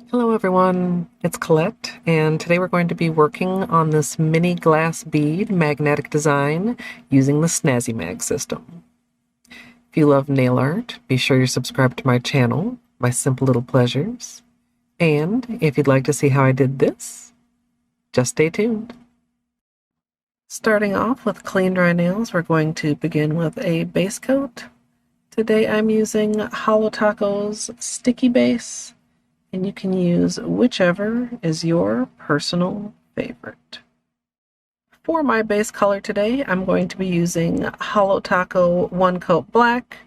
Hello everyone, it's Colette, and today we're going to be working on this mini glass bead magnetic design using the Snazzymag system. If you love nail art, be sure you're subscribed to my channel, My Simple Little Pleasures. And if you'd like to see how I did this, just stay tuned. Starting off with clean dry nails, we're going to begin with a base coat. Today I'm using Holo's Sticky Base, and you can use whichever is your personal favorite. For my base color today, I'm going to be using Holo Taco One Coat Black,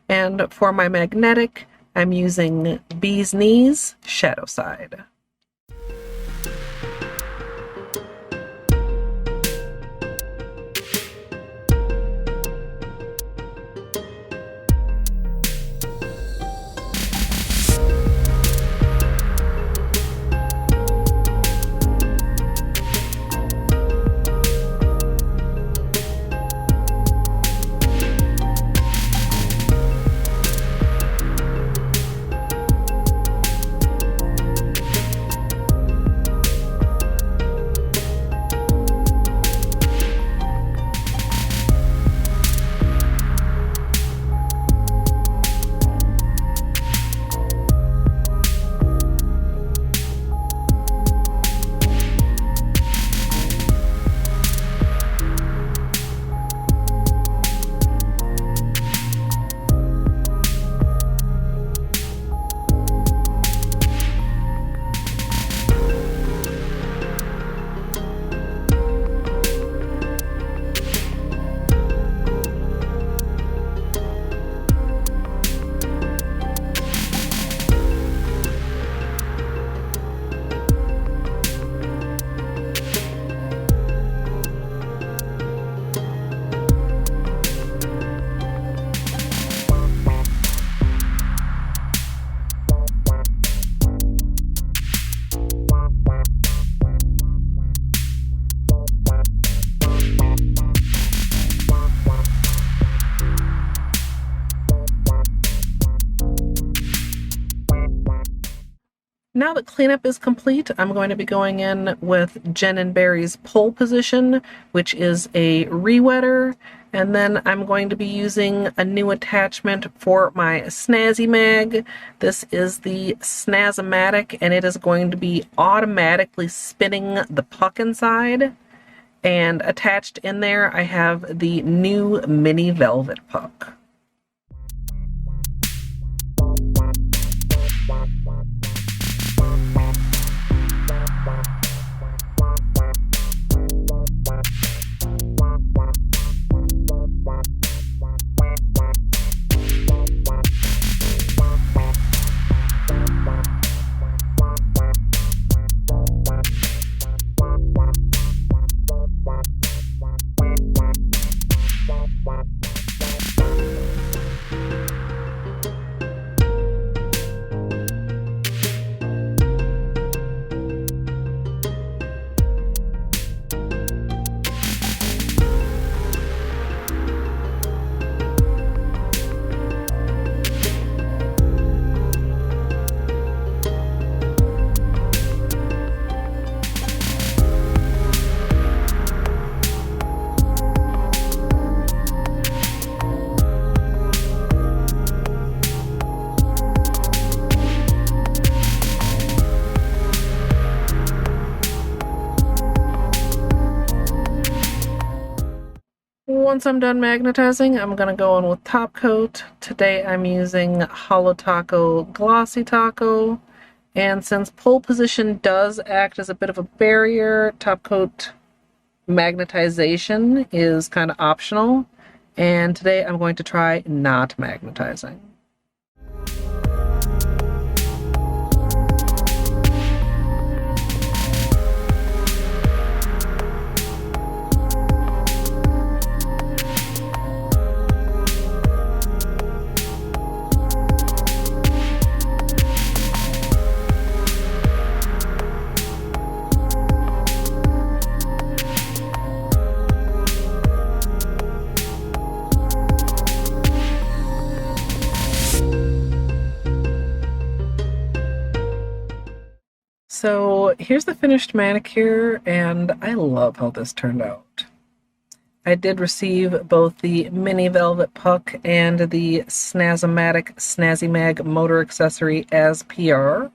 and for my magnetic, I'm using Bee's Knees Shadowside. Now that cleanup is complete, I'm going to be going in with Jen and Barry's Pole Position, which is a re-wetter, and then I'm going to be using a new attachment for my Snazzymag. This is the Snazzymatic, and it is going to be automatically spinning the puck inside. And attached in there, I have the new Mini Velvet puck. Once I'm done magnetizing, I'm going to go in with top coat. Today I'm using Holo Taco Glossy Taco, and since pole position does act as a bit of a barrier, top coat magnetization is kind of optional, and today I'm going to try not magnetizing. So here's the finished manicure, and I love how this turned out. I did receive both the Mini Velvet Puck and the Snazzymag motor accessory as PR.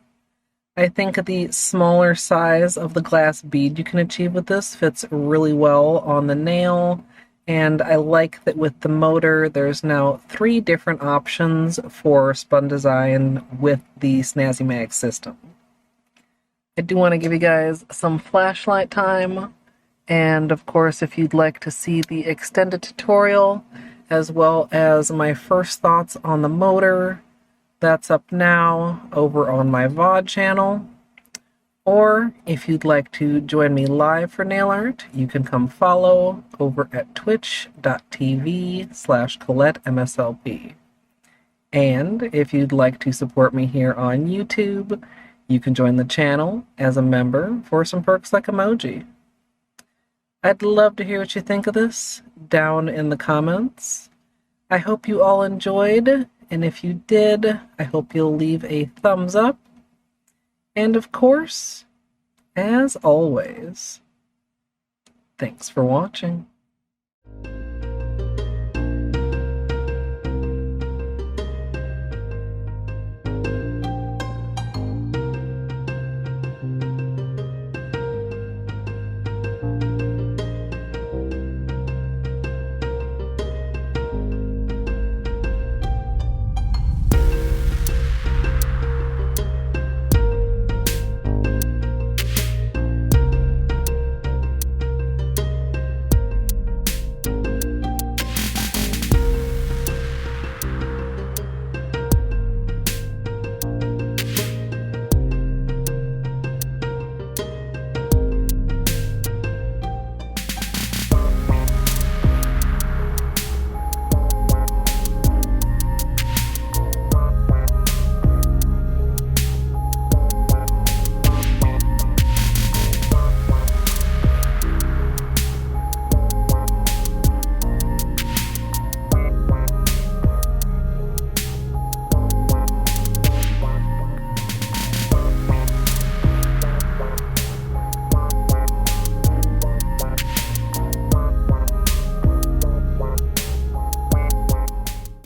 I think the smaller size of the glass bead you can achieve with this fits really well on the nail, and I like that with the motor there's now 3 different options for spun design with the Snazzymag system. I do want to give you guys some flashlight time. And of course, if you'd like to see the extended tutorial, as well as my first thoughts on the motor, that's up now over on my VOD channel. Or if you'd like to join me live for nail art, you can come follow over at twitch.tv/Colette MSLP. And if you'd like to support me here on YouTube, you can join the channel as a member for some perks like emoji. I'd love to hear what you think of this down in the comments. I hope you all enjoyed, and if you did, I hope you'll leave a thumbs up. And of course, as always, thanks for watching.